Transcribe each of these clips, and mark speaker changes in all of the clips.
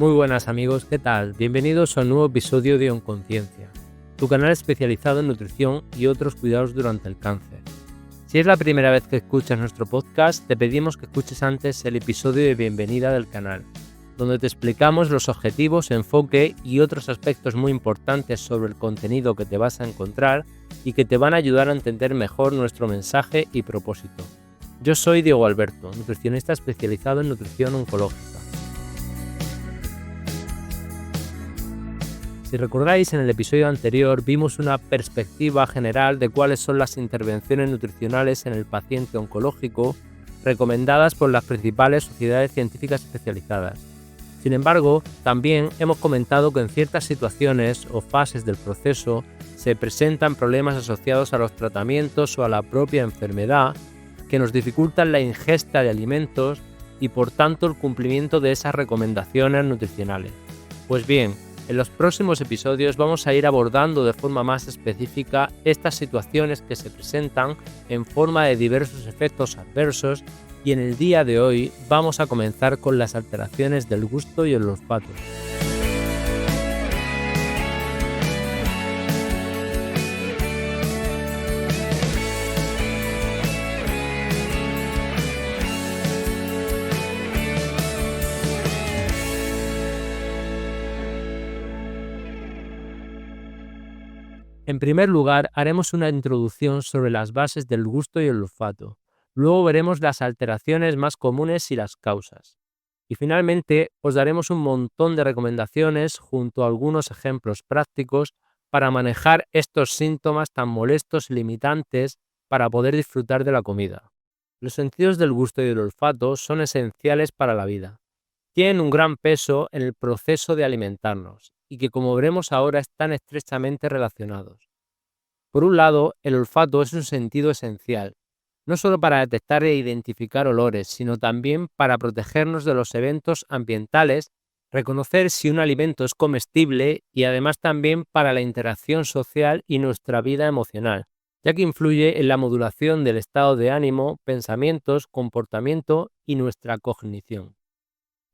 Speaker 1: Muy buenas amigos, ¿qué tal? Bienvenidos a un nuevo episodio de Onconciencia, tu canal especializado en nutrición y otros cuidados durante el cáncer. Si es la primera vez que escuchas nuestro podcast, te pedimos que escuches antes el episodio de bienvenida del canal, donde te explicamos los objetivos, enfoque y otros aspectos muy importantes sobre el contenido que te vas a encontrar y que te van a ayudar a entender mejor nuestro mensaje y propósito. Yo soy Diego Alberto, nutricionista especializado en nutrición oncológica. Si recordáis, en el episodio anterior vimos una perspectiva general de cuáles son las intervenciones nutricionales en el paciente oncológico recomendadas por las principales sociedades científicas especializadas. Sin embargo, también hemos comentado que en ciertas situaciones o fases del proceso se presentan problemas asociados a los tratamientos o a la propia enfermedad que nos dificultan la ingesta de alimentos y por tanto el cumplimiento de esas recomendaciones nutricionales. Pues bien, en los próximos episodios vamos a ir abordando de forma más específica estas situaciones que se presentan en forma de diversos efectos adversos y en el día de hoy vamos a comenzar con las alteraciones del gusto y el olfato. En primer lugar, haremos una introducción sobre las bases del gusto y el olfato. Luego veremos las alteraciones más comunes y las causas. Y finalmente, os daremos un montón de recomendaciones junto a algunos ejemplos prácticos para manejar estos síntomas tan molestos y limitantes para poder disfrutar de la comida. Los sentidos del gusto y del olfato son esenciales para la vida. Tienen un gran peso en el proceso de alimentarnos y que, como veremos ahora, están estrechamente relacionados. Por un lado, el olfato es un sentido esencial, no solo para detectar e identificar olores, sino también para protegernos de los eventos ambientales, reconocer si un alimento es comestible y además también para la interacción social y nuestra vida emocional, ya que influye en la modulación del estado de ánimo, pensamientos, comportamiento y nuestra cognición.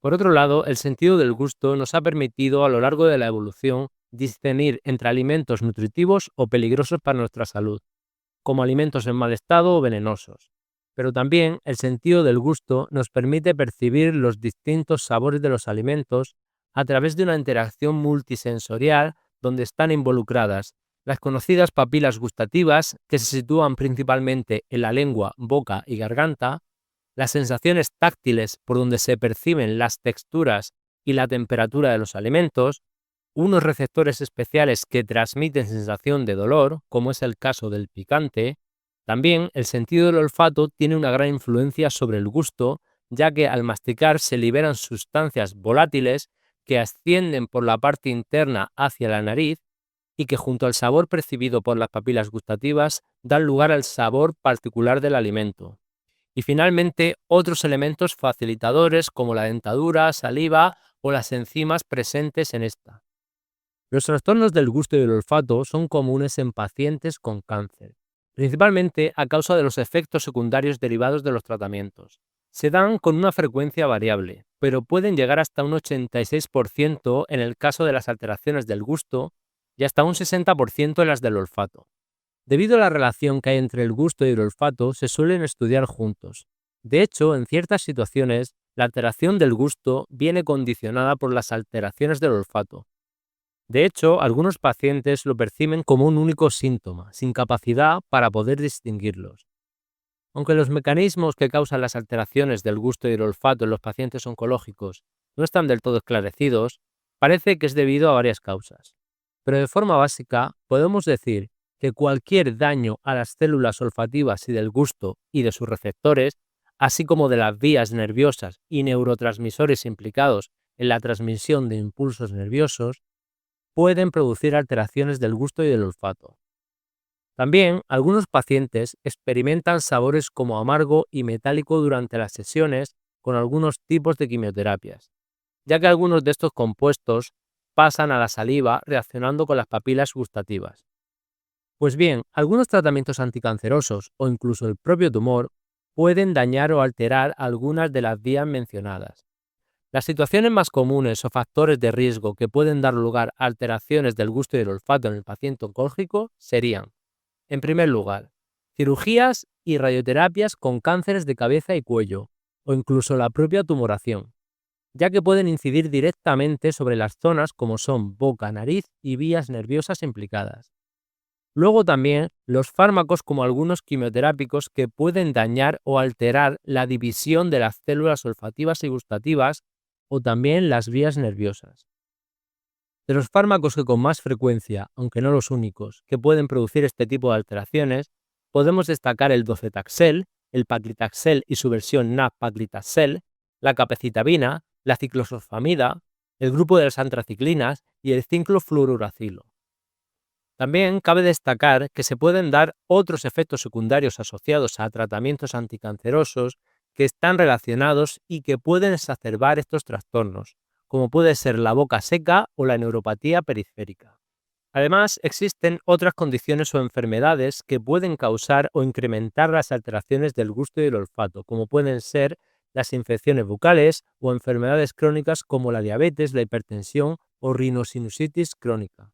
Speaker 1: Por otro lado, el sentido del gusto nos ha permitido a lo largo de la evolución discernir entre alimentos nutritivos o peligrosos para nuestra salud, como alimentos en mal estado o venenosos. Pero también el sentido del gusto nos permite percibir los distintos sabores de los alimentos a través de una interacción multisensorial donde están involucradas las conocidas papilas gustativas, que se sitúan principalmente en la lengua, boca y garganta, las sensaciones táctiles por donde se perciben las texturas y la temperatura de los alimentos, unos receptores especiales que transmiten sensación de dolor, como es el caso del picante. También el sentido del olfato tiene una gran influencia sobre el gusto, ya que al masticar se liberan sustancias volátiles que ascienden por la parte interna hacia la nariz y que junto al sabor percibido por las papilas gustativas dan lugar al sabor particular del alimento. Y finalmente, otros elementos facilitadores como la dentadura, saliva o las enzimas presentes en esta. Los trastornos del gusto y del olfato son comunes en pacientes con cáncer, principalmente a causa de los efectos secundarios derivados de los tratamientos. Se dan con una frecuencia variable, pero pueden llegar hasta un 86% en el caso de las alteraciones del gusto y hasta un 60% en las del olfato. Debido a la relación que hay entre el gusto y el olfato, se suelen estudiar juntos. De hecho, en ciertas situaciones, la alteración del gusto viene condicionada por las alteraciones del olfato. De hecho, algunos pacientes lo perciben como un único síntoma, sin capacidad para poder distinguirlos. Aunque los mecanismos que causan las alteraciones del gusto y el olfato en los pacientes oncológicos no están del todo esclarecidos, parece que es debido a varias causas. Pero de forma básica, podemos decir que cualquier daño a las células olfativas y del gusto y de sus receptores, así como de las vías nerviosas y neurotransmisores implicados en la transmisión de impulsos nerviosos, pueden producir alteraciones del gusto y del olfato. También, algunos pacientes experimentan sabores como amargo y metálico durante las sesiones con algunos tipos de quimioterapias, ya que algunos de estos compuestos pasan a la saliva reaccionando con las papilas gustativas. Pues bien, algunos tratamientos anticancerosos o incluso el propio tumor pueden dañar o alterar algunas de las vías mencionadas. Las situaciones más comunes o factores de riesgo que pueden dar lugar a alteraciones del gusto y del olfato en el paciente oncológico serían, en primer lugar, cirugías y radioterapias con cánceres de cabeza y cuello, o incluso la propia tumoración, ya que pueden incidir directamente sobre las zonas como son boca, nariz y vías nerviosas implicadas. Luego también los fármacos como algunos quimioterápicos que pueden dañar o alterar la división de las células olfativas y gustativas o también las vías nerviosas. De los fármacos que con más frecuencia, aunque no los únicos, que pueden producir este tipo de alteraciones, podemos destacar el docetaxel, el paclitaxel y su versión nab-paclitaxel, la capecitabina, la ciclosorfamida, el grupo de las antraciclinas y el ciclofluoruracilo. También cabe destacar que se pueden dar otros efectos secundarios asociados a tratamientos anticancerosos que están relacionados y que pueden exacerbar estos trastornos, como puede ser la boca seca o la neuropatía periférica. Además, existen otras condiciones o enfermedades que pueden causar o incrementar las alteraciones del gusto y el olfato, como pueden ser las infecciones bucales o enfermedades crónicas como la diabetes, la hipertensión o rinosinusitis crónica.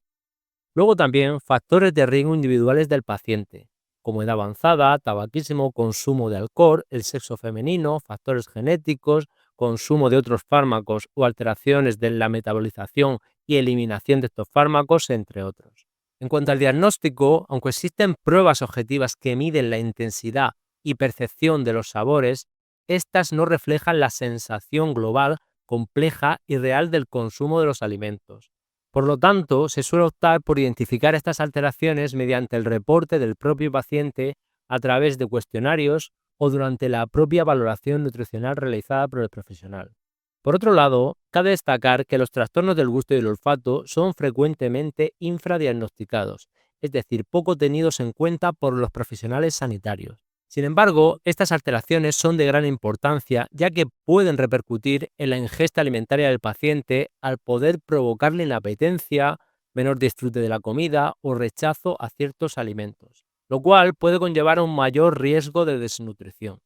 Speaker 1: Luego también factores de riesgo individuales del paciente, como edad avanzada, tabaquismo, consumo de alcohol, el sexo femenino, factores genéticos, consumo de otros fármacos o alteraciones de la metabolización y eliminación de estos fármacos, entre otros. En cuanto al diagnóstico, aunque existen pruebas objetivas que miden la intensidad y percepción de los sabores, estas no reflejan la sensación global, compleja y real del consumo de los alimentos. Por lo tanto, se suele optar por identificar estas alteraciones mediante el reporte del propio paciente a través de cuestionarios o durante la propia valoración nutricional realizada por el profesional. Por otro lado, cabe destacar que los trastornos del gusto y el olfato son frecuentemente infradiagnosticados, es decir, poco tenidos en cuenta por los profesionales sanitarios. Sin embargo, estas alteraciones son de gran importancia ya que pueden repercutir en la ingesta alimentaria del paciente al poder provocarle inapetencia, menor disfrute de la comida o rechazo a ciertos alimentos, lo cual puede conllevar a un mayor riesgo de desnutrición.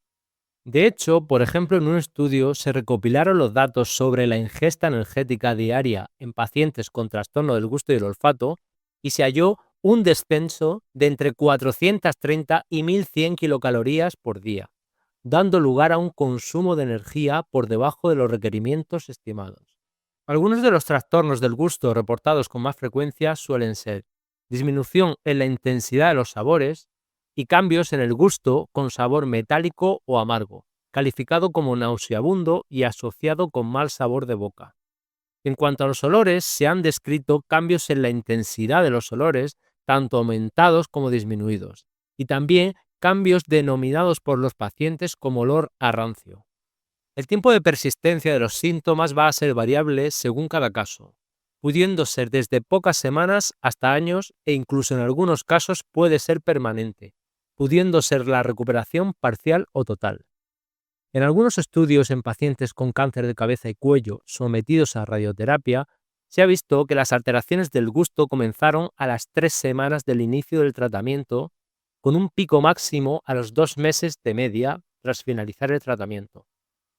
Speaker 1: De hecho, por ejemplo, en un estudio se recopilaron los datos sobre la ingesta energética diaria en pacientes con trastorno del gusto y el olfato y se halló un descenso de entre 430 y 1100 kilocalorías por día, dando lugar a un consumo de energía por debajo de los requerimientos estimados. Algunos de los trastornos del gusto reportados con más frecuencia suelen ser disminución en la intensidad de los sabores y cambios en el gusto con sabor metálico o amargo, calificado como nauseabundo y asociado con mal sabor de boca. En cuanto a los olores, se han descrito cambios en la intensidad de los olores, tanto aumentados como disminuidos, y también cambios denominados por los pacientes como olor a rancio. El tiempo de persistencia de los síntomas va a ser variable según cada caso, pudiendo ser desde pocas semanas hasta años e incluso en algunos casos puede ser permanente, pudiendo ser la recuperación parcial o total. En algunos estudios en pacientes con cáncer de cabeza y cuello sometidos a radioterapia, se ha visto que las alteraciones del gusto comenzaron a las 3 semanas del inicio del tratamiento, con un pico máximo a los 2 meses de media tras finalizar el tratamiento,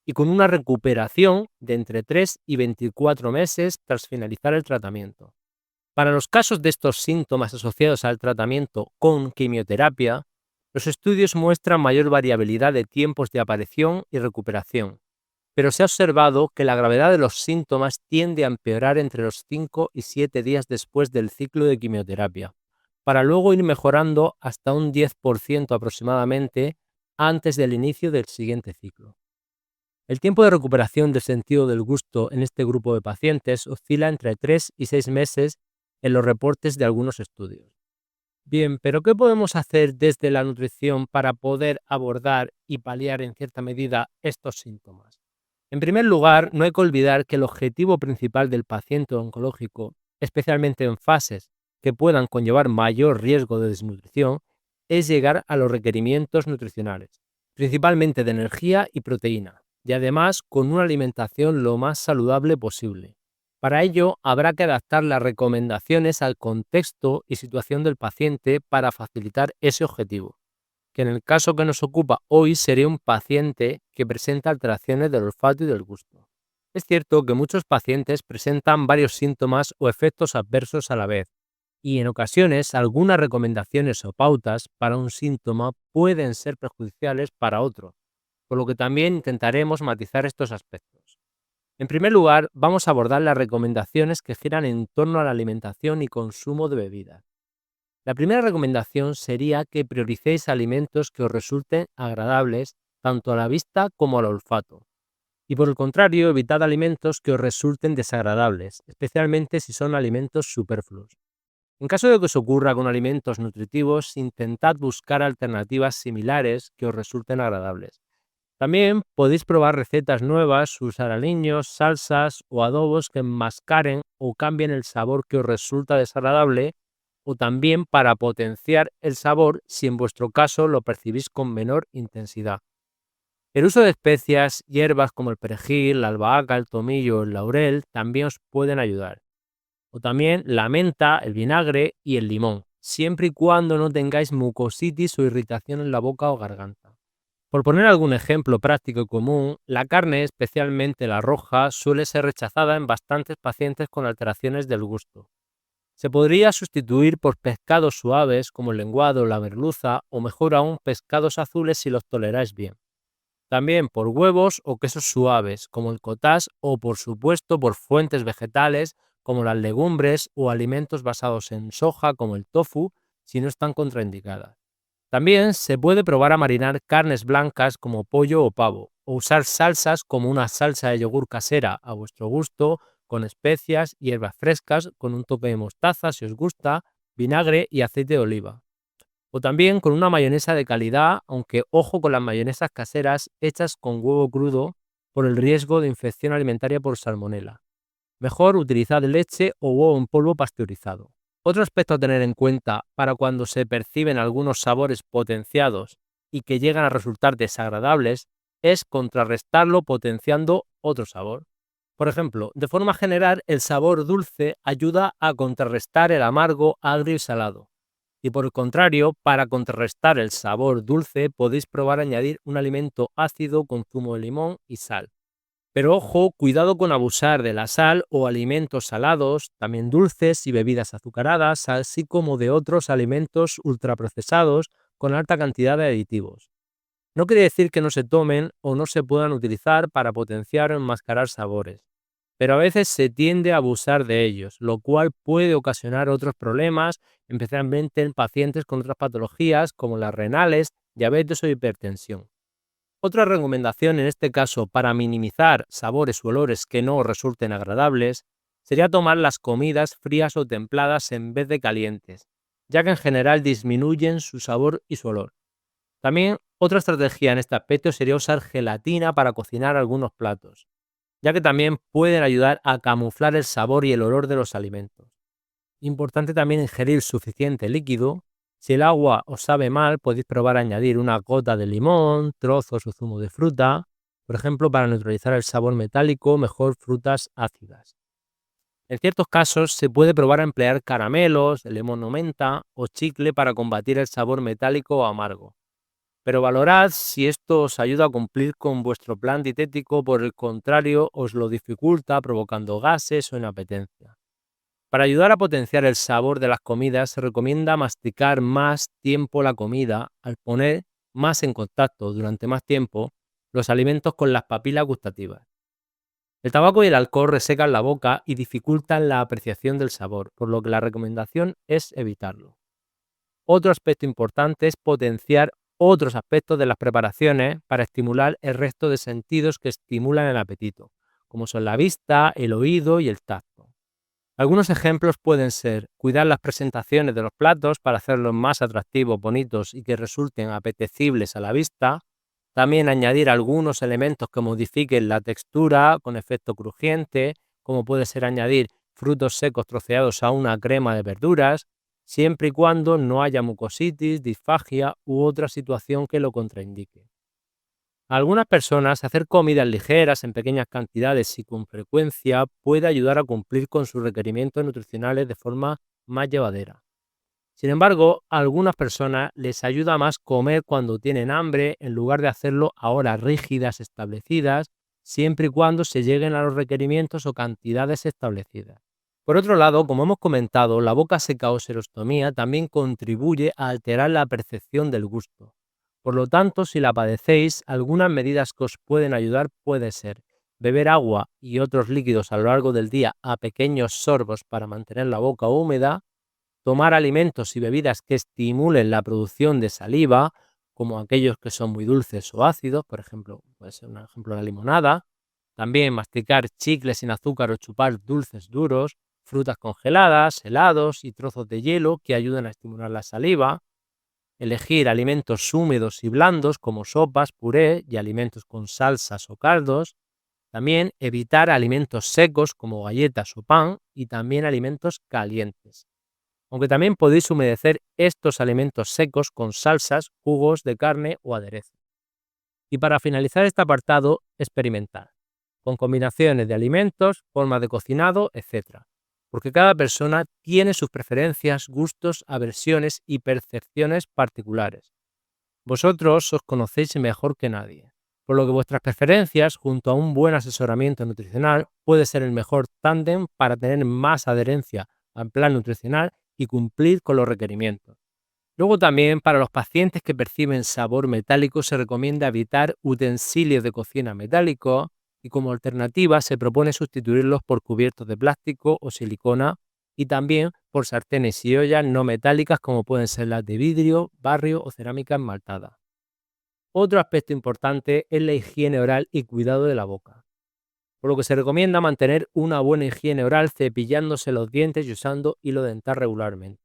Speaker 1: y con una recuperación de entre 3 y 24 meses tras finalizar el tratamiento. Para los casos de estos síntomas asociados al tratamiento con quimioterapia, los estudios muestran mayor variabilidad de tiempos de aparición y recuperación, pero se ha observado que la gravedad de los síntomas tiende a empeorar entre los 5 y 7 días después del ciclo de quimioterapia, para luego ir mejorando hasta un 10% aproximadamente antes del inicio del siguiente ciclo. El tiempo de recuperación del sentido del gusto en este grupo de pacientes oscila entre 3 y 6 meses en los reportes de algunos estudios. Bien, pero ¿qué podemos hacer desde la nutrición para poder abordar y paliar en cierta medida estos síntomas? En primer lugar, no hay que olvidar que el objetivo principal del paciente oncológico, especialmente en fases que puedan conllevar mayor riesgo de desnutrición, es llegar a los requerimientos nutricionales, principalmente de energía y proteína, y además con una alimentación lo más saludable posible. Para ello, habrá que adaptar las recomendaciones al contexto y situación del paciente para facilitar ese objetivo, que en el caso que nos ocupa hoy sería un paciente que presenta alteraciones del olfato y del gusto. Es cierto que muchos pacientes presentan varios síntomas o efectos adversos a la vez, y en ocasiones algunas recomendaciones o pautas para un síntoma pueden ser perjudiciales para otro, por lo que también intentaremos matizar estos aspectos. En primer lugar, vamos a abordar las recomendaciones que giran en torno a la alimentación y consumo de bebidas. La primera recomendación sería que prioricéis alimentos que os resulten agradables tanto a la vista como al olfato. Y por el contrario, evitad alimentos que os resulten desagradables, especialmente si son alimentos superfluos. En caso de que os ocurra con alimentos nutritivos, intentad buscar alternativas similares que os resulten agradables. También podéis probar recetas nuevas, usar aliños, salsas o adobos que enmascaren o cambien el sabor que os resulta desagradable, o también para potenciar el sabor si en vuestro caso lo percibís con menor intensidad. El uso de especias, hierbas como el perejil, la albahaca, el tomillo o el laurel también os pueden ayudar. O también la menta, el vinagre y el limón, siempre y cuando no tengáis mucositis o irritación en la boca o garganta. Por poner algún ejemplo práctico y común, la carne, especialmente la roja, suele ser rechazada en bastantes pacientes con alteraciones del gusto. Se podría sustituir por pescados suaves como el lenguado o la merluza, o mejor aún pescados azules si los toleráis bien. También por huevos o quesos suaves como el cottage, o por supuesto por fuentes vegetales como las legumbres o alimentos basados en soja como el tofu si no están contraindicadas. También se puede probar a marinar carnes blancas como pollo o pavo, o usar salsas como una salsa de yogur casera a vuestro gusto, con especias, hierbas frescas, con un toque de mostaza si os gusta, vinagre y aceite de oliva. O también con una mayonesa de calidad, aunque ojo con las mayonesas caseras hechas con huevo crudo por el riesgo de infección alimentaria por salmonela. Mejor utilizar leche o huevo en polvo pasteurizado. Otro aspecto a tener en cuenta para cuando se perciben algunos sabores potenciados y que llegan a resultar desagradables es contrarrestarlo potenciando otro sabor. Por ejemplo, de forma general, el sabor dulce ayuda a contrarrestar el amargo, agrio y salado. Y por el contrario, para contrarrestar el sabor dulce, podéis probar añadir un alimento ácido con zumo de limón y sal. Pero ojo, cuidado con abusar de la sal o alimentos salados, también dulces y bebidas azucaradas, así como de otros alimentos ultraprocesados con alta cantidad de aditivos. No quiere decir que no se tomen o no se puedan utilizar para potenciar o enmascarar sabores, pero a veces se tiende a abusar de ellos, lo cual puede ocasionar otros problemas, especialmente en pacientes con otras patologías como las renales, diabetes o hipertensión. Otra recomendación en este caso para minimizar sabores u olores que no os resulten agradables sería tomar las comidas frías o templadas en vez de calientes, ya que en general disminuyen su sabor y su olor. También otra estrategia en este aspecto sería usar gelatina para cocinar algunos platos, ya que también pueden ayudar a camuflar el sabor y el olor de los alimentos. Importante también ingerir suficiente líquido. Si el agua os sabe mal, podéis probar a añadir una gota de limón, trozos o zumo de fruta, por ejemplo, para neutralizar el sabor metálico, mejor frutas ácidas. En ciertos casos se puede probar a emplear caramelos, limón o menta o chicle para combatir el sabor metálico o amargo. Pero valorad si esto os ayuda a cumplir con vuestro plan dietético, por el contrario, os lo dificulta provocando gases o inapetencia. Para ayudar a potenciar el sabor de las comidas, se recomienda masticar más tiempo la comida al poner más en contacto durante más tiempo los alimentos con las papilas gustativas. El tabaco y el alcohol resecan la boca y dificultan la apreciación del sabor, por lo que la recomendación es evitarlo. Otro aspecto importante es potenciar otros aspectos de las preparaciones para estimular el resto de sentidos que estimulan el apetito, como son la vista, el oído y el tacto. Algunos ejemplos pueden ser cuidar las presentaciones de los platos para hacerlos más atractivos, bonitos y que resulten apetecibles a la vista. También añadir algunos elementos que modifiquen la textura con efecto crujiente, como puede ser añadir frutos secos troceados a una crema de verduras, siempre y cuando no haya mucositis, disfagia u otra situación que lo contraindique. A algunas personas, hacer comidas ligeras en pequeñas cantidades y con frecuencia puede ayudar a cumplir con sus requerimientos nutricionales de forma más llevadera. Sin embargo, a algunas personas les ayuda más comer cuando tienen hambre en lugar de hacerlo a horas rígidas establecidas, siempre y cuando se lleguen a los requerimientos o cantidades establecidas. Por otro lado, como hemos comentado, la boca seca o serostomía también contribuye a alterar la percepción del gusto. Por lo tanto, si la padecéis, algunas medidas que os pueden ayudar puede ser beber agua y otros líquidos a lo largo del día a pequeños sorbos para mantener la boca húmeda, tomar alimentos y bebidas que estimulen la producción de saliva, como aquellos que son muy dulces o ácidos, por ejemplo, puede ser un ejemplo la limonada, también masticar chicles sin azúcar o chupar dulces duros, frutas congeladas, helados y trozos de hielo que ayudan a estimular la saliva, elegir alimentos húmedos y blandos como sopas, puré y alimentos con salsas o caldos, también evitar alimentos secos como galletas o pan y también alimentos calientes. Aunque también podéis humedecer estos alimentos secos con salsas, jugos de carne o aderezos. Y para finalizar este apartado, experimentar con combinaciones de alimentos, formas de cocinado, etc. Porque cada persona tiene sus preferencias, gustos, aversiones y percepciones particulares. Vosotros os conocéis mejor que nadie, por lo que vuestras preferencias, junto a un buen asesoramiento nutricional, puede ser el mejor tándem para tener más adherencia al plan nutricional y cumplir con los requerimientos. Luego también para los pacientes que perciben sabor metálico se recomienda evitar utensilios de cocina metálicos y como alternativa se propone sustituirlos por cubiertos de plástico o silicona y también por sartenes y ollas no metálicas como pueden ser las de vidrio, barro o cerámica esmaltada. Otro aspecto importante es la higiene oral y cuidado de la boca, por lo que se recomienda mantener una buena higiene oral cepillándose los dientes y usando hilo dental regularmente.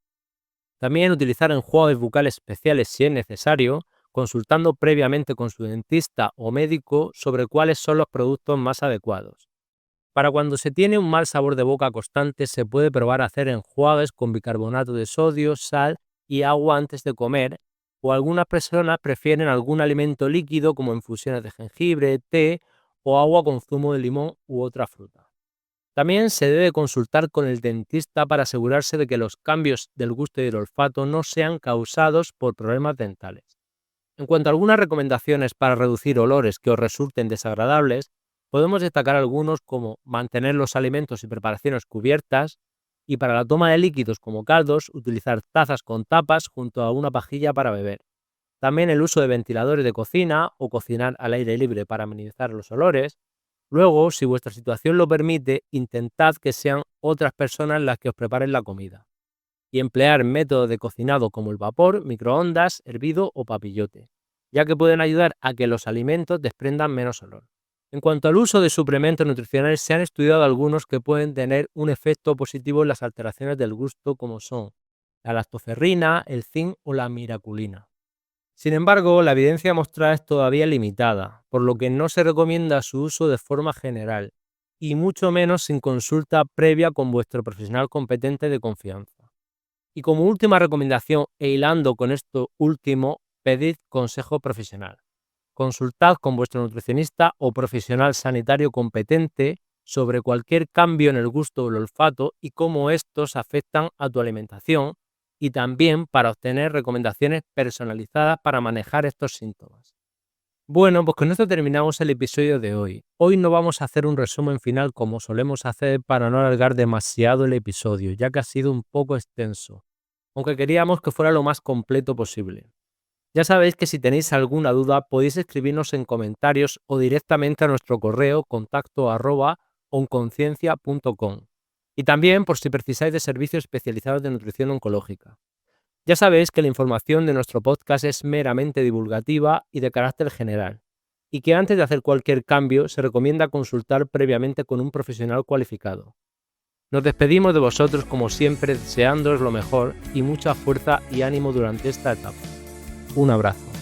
Speaker 1: También utilizar enjuagues bucales especiales si es necesario, consultando previamente con su dentista o médico sobre cuáles son los productos más adecuados. Para cuando se tiene un mal sabor de boca constante, se puede probar a hacer enjuagues con bicarbonato de sodio, sal y agua antes de comer, o algunas personas prefieren algún alimento líquido como infusiones de jengibre, té o agua con zumo de limón u otra fruta. También se debe consultar con el dentista para asegurarse de que los cambios del gusto y del olfato no sean causados por problemas dentales. En cuanto a algunas recomendaciones para reducir olores que os resulten desagradables, podemos destacar algunos como mantener los alimentos y preparaciones cubiertas y para la toma de líquidos como caldos, utilizar tazas con tapas junto a una pajilla para beber. También el uso de ventiladores de cocina o cocinar al aire libre para minimizar los olores. Luego, si vuestra situación lo permite, intentad que sean otras personas las que os preparen la comida y emplear métodos de cocinado como el vapor, microondas, hervido o papillote, ya que pueden ayudar a que los alimentos desprendan menos olor. En cuanto al uso de suplementos nutricionales, se han estudiado algunos que pueden tener un efecto positivo en las alteraciones del gusto como son la lactoferrina, el zinc o la miraculina. Sin embargo, la evidencia mostrada es todavía limitada, por lo que no se recomienda su uso de forma general, y mucho menos sin consulta previa con vuestro profesional competente de confianza. Y como última recomendación, e hilando con esto último, pedid consejo profesional. Consultad con vuestro nutricionista o profesional sanitario competente sobre cualquier cambio en el gusto o el olfato y cómo estos afectan a tu alimentación, y también para obtener recomendaciones personalizadas para manejar estos síntomas. Bueno, pues con esto terminamos el episodio de hoy. Hoy no vamos a hacer un resumen final como solemos hacer para no alargar demasiado el episodio, ya que ha sido un poco extenso, aunque queríamos que fuera lo más completo posible. Ya sabéis que si tenéis alguna duda podéis escribirnos en comentarios o directamente a nuestro correo contacto@onconciencia.com. Y también por si precisáis de servicios especializados de nutrición oncológica. Ya sabéis que la información de nuestro podcast es meramente divulgativa y de carácter general, y que antes de hacer cualquier cambio se recomienda consultar previamente con un profesional cualificado. Nos despedimos de vosotros como siempre deseándoos lo mejor y mucha fuerza y ánimo durante esta etapa. Un abrazo.